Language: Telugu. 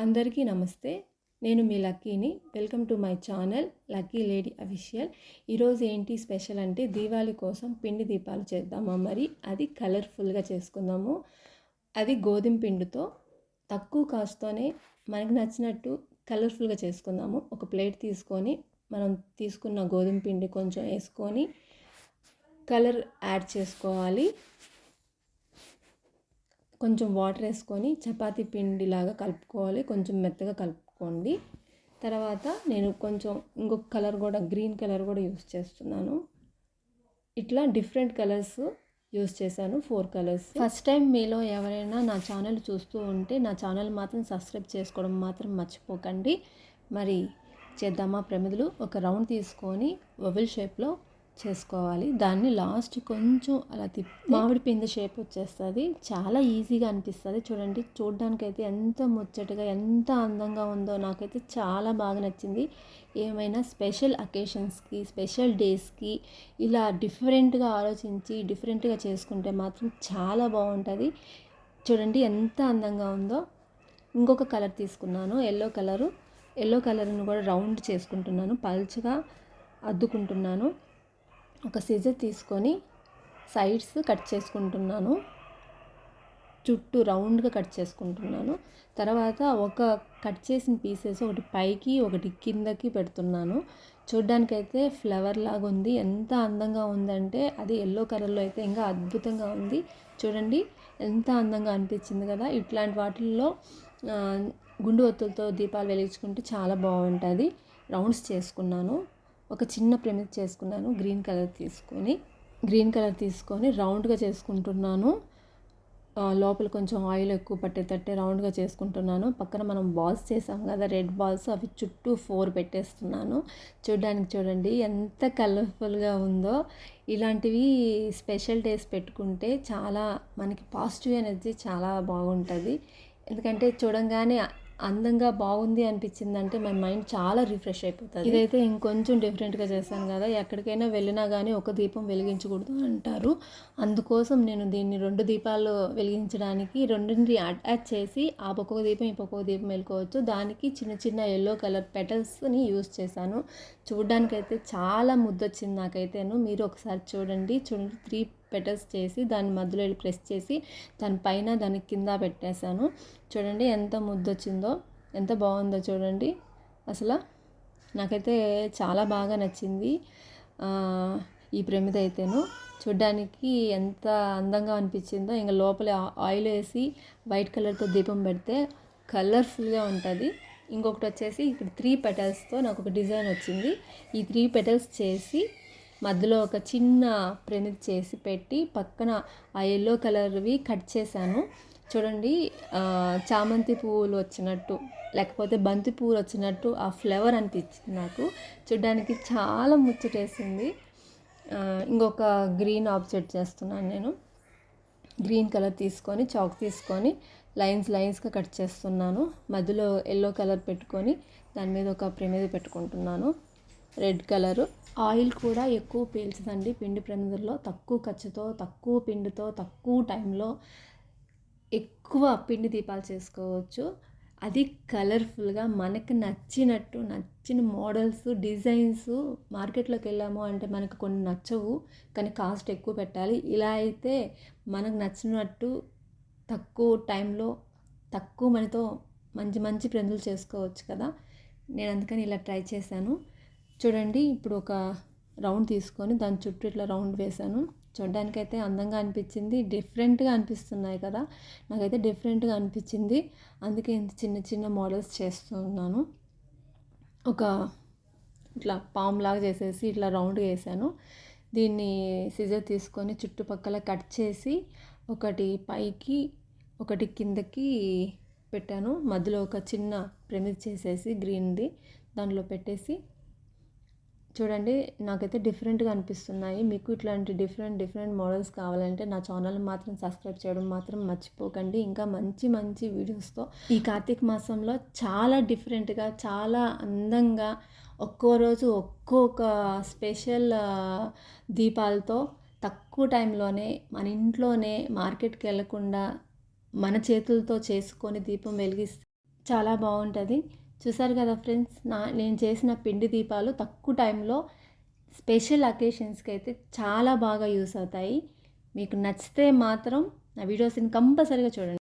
అందరికీ నమస్తే. నేను మీ లక్కీని. Welcome to my channel Lucky lady official. ఈరోజు ఏంటి స్పెషల్ అంటే దీవాళి కోసం పిండి దీపాలు చేద్దామా, మరి అది కలర్ఫుల్గా చేసుకుందాము. అది గోధుమ పిండితో తక్కువ కాస్ట్తోనే మనకు నచ్చినట్టు కలర్ఫుల్గా చేసుకుందాము. ఒక ప్లేట్ తీసుకొని మనం తీసుకున్న గోధుమ పిండి కొంచెం వేసుకొని కలర్ యాడ్ చేసుకోవాలి. కొంచెం వాటర్ వేసుకొని చపాతీ పిండిలాగా కలుపుకోవాలి. కొంచెం మెత్తగా కలుపుకోండి. తర్వాత నేను కొంచెం ఇంకొక కలర్ కూడా గ్రీన్ కలర్ కూడా యూస్ చేస్తున్నాను. ఇట్లా డిఫరెంట్ కలర్స్ యూస్ చేశాను, 4 కలర్స్. ఫస్ట్ టైం మీలో ఎవరైనా నా ఛానల్ చూస్తూ ఉంటే నా ఛానల్ మాత్రం సబ్స్క్రైబ్ చేసుకోవడం మాత్రం మర్చిపోకండి. మరి చేద్దామా ప్రమిదలు. ఒక రౌండ్ తీసుకొని ఓవెల్ షేప్లో చేసుకోవాలి. దాన్ని లాస్ట్ కొంచెం అలా మామిడి పిండి షేప్ వచ్చేస్తుంది. చాలా ఈజీగా అనిపిస్తుంది. చూడండి, చూడడానికైతే ఎంత ముచ్చటగా ఎంత అందంగా ఉందో నాకైతే చాలా బాగా నచ్చింది. ఏమైనా స్పెషల్ అకేషన్స్కి స్పెషల్ డేస్కి ఇలా డిఫరెంట్గా ఆలోచించి డిఫరెంట్గా చేసుకుంటే మాత్రం చాలా బాగుంటుంది. చూడండి ఎంత అందంగా ఉందో. ఇంకొక కలర్ తీసుకున్నాను, ఎల్లో కలర్ను కూడా రౌండ్ చేసుకుంటున్నాను, పల్చగా అద్దుకుంటున్నాను. ఒక సిజర్ తీసుకొని సైడ్స్ కట్ చేసుకుంటున్నాను, చుట్టూ రౌండ్గా కట్ చేసుకుంటున్నాను. తర్వాత ఒక కట్ చేసిన పీసెస్ ఒకటి పైకి ఒకటి కిందకి పెడుతున్నాను. చూడ్డానికైతే ఫ్లవర్ లాగా ఉంది. ఎంత అందంగా ఉందంటే అది ఎల్లో కలర్లో అయితే ఇంకా అద్భుతంగా ఉంది. చూడండి ఎంత అందంగా అనిపించింది కదా. ఇట్లాంటి వాటిల్లో గుండు ఒత్తులతో దీపాలు వెలిగించుకుంటే చాలా బాగుంటుంది. రౌండ్స్ చేసుకున్నాను. ఒక చిన్న ప్రమిద చేసుకున్నాను. గ్రీన్ కలర్ తీసుకొని రౌండ్గా చేసుకుంటున్నాను. లోపల కొంచెం ఆయిల్ ఎక్కువ పట్టేటట్టే రౌండ్గా చేసుకుంటున్నాను. పక్కన మనం బాల్స్ చేసాం కదా, రెడ్ బాల్స్, అవి చుట్టూ 4 పెట్టేస్తున్నాను. చూడండి ఎంత కలర్ఫుల్గా ఉందో. ఇలాంటివి స్పెషల్ డేస్ పెట్టుకుంటే చాలా మనకి పాజిటివ్ ఎనర్జీ చాలా బాగుంటుంది. ఎందుకంటే చూడంగానే అందంగా బాగుంది అనిపించిందంటే మన మైండ్ చాలా రిఫ్రెష్ అయిపోతుంది. ఇదైతే ఇంకొంచెం డిఫరెంట్గా చేశాను కదా. ఎక్కడికైనా వెళ్ళినా కానీ ఒక దీపం వెలిగించకూడదు అంటారు. అందుకోసం నేను దీన్ని 2 దీపాలు వెలిగించడానికి రెండింటిని అటాచ్ చేసి ఆ పక్క దీపం ఈ పక్క దీపం వెలుకోవచ్చు. దానికి చిన్న చిన్న ఎల్లో కలర్ పెటల్స్ని యూస్ చేశాను. చూడడానికైతే చాలా ముద్దొచ్చింది నాకైతేను. మీరు ఒకసారి చూడండి 3 పెటల్స్ చేసి దాని మధ్యలో ప్రెస్ చేసి దానిపైన దాని కింద పెట్టేశాను. చూడండి ఎంత ముద్దొచ్చిందో, ఎంత బాగుందో చూడండి. అసలు నాకైతే చాలా బాగా నచ్చింది ఈ ప్రమిద అయితేను. చూడ్డానికి ఎంత అందంగా అనిపించిందో. ఇంకా లోపల ఆయిల్ వేసి వైట్ కలర్తో దీపం పెడితే కలర్ఫుల్గా ఉంటుంది. ఇంకొకటి వచ్చేసి ఇక్కడ 3 పెటల్స్తో నాకు ఒక డిజైన్ వచ్చింది. ఈ 3 పెటల్స్ చేసి మధ్యలో ఒక చిన్న ప్రమిద చేసి పెట్టి పక్కన ఆ ఎల్లో కలర్వి కట్ చేశాను. చూడండి చామంతి పువ్వులు వచ్చినట్టు లేకపోతే బంతి పువ్వులు వచ్చినట్టు ఆ ఫ్లేవర్ అనిపించింది నాకు. చూడ్డానికి చాలా ముచ్చటేసింది. ఇంకొక గ్రీన్ ఆబ్జెక్ట్ చేస్తున్నాను నేను. గ్రీన్ కలర్ తీసుకొని చాక్ తీసుకొని లైన్స్గా కట్ చేస్తున్నాను. మధ్యలో ఎల్లో కలర్ పెట్టుకొని దాని మీద ఒక ప్రమిద పెట్టుకుంటున్నాను. Red colour. ఆయిల్ కూడా ఎక్కువ పీల్చదండి పిండి ప్రమిదల్లో. తక్కువ ఖర్చుతో తక్కువ పిండితో తక్కువ టైంలో ఎక్కువ పిండి దీపాలు చేసుకోవచ్చు. అది కలర్ఫుల్గా మనకు నచ్చిన మోడల్స్ డిజైన్స్. మార్కెట్లోకి వెళ్ళాము అంటే మనకు కొన్ని నచ్చవు, కానీ కాస్ట్ ఎక్కువ పెట్టాలి. ఇలా అయితే మనకు నచ్చినట్టు తక్కువ టైంలో తక్కువ మనీతో మంచి ప్రమిదలు చేసుకోవచ్చు కదా. నేను అందుకని ఇలా ట్రై చేశాను. చూడండి, ఇప్పుడు ఒక రౌండ్ తీసుకొని దాని చుట్టూ ఇట్లా రౌండ్ వేశాను. చూడడానికైతే అందంగా అనిపించింది. డిఫరెంట్గా అనిపిస్తున్నాయి కదా. నాకైతే డిఫరెంట్గా అనిపించింది. అందుకే ఇంత చిన్న మోడల్స్ చేస్తున్నాను. ఒక ఇట్లా పామ్ లాగా చేసేసి ఇట్లా రౌండ్గా వేసాను. దీన్ని సిజర్ తీసుకొని చుట్టుపక్కల కట్ చేసి ఒకటి పైకి ఒకటి కిందకి పెట్టాను. మధ్యలో ఒక చిన్న ప్రమిద చేసేసి గ్రీన్ది దాంట్లో పెట్టేసి చూడండి, నాకైతే డిఫరెంట్గా అనిపిస్తున్నాయి. మీకు ఇట్లాంటి డిఫరెంట్ మోడల్స్ కావాలంటే నా ఛానల్ మాత్రం సబ్స్క్రైబ్ చేయడం మాత్రం మర్చిపోకండి. ఇంకా మంచి వీడియోస్తో ఈ కార్తీక మాసంలో చాలా డిఫరెంట్గా చాలా అందంగా ఒక్కో రోజు ఒక్కొక్క స్పెషల్ దీపాలతో తక్కువ టైంలోనే మన ఇంట్లోనే మార్కెట్కి వెళ్ళకుండా మన చేతులతో చేసుకొని దీపం వెలిగిస్తే చాలా బాగుంటుంది. చూసారు కదా ఫ్రెండ్స్, నేను చేసిన పిండి దీపాలు తక్కువ టైంలో స్పెషల్ అకేషన్స్కి అయితే చాలా బాగా యూస్ అవుతాయి. మీకు నచ్చితే మాత్రం నా వీడియోస్ని కంపల్సరీగా చూడండి.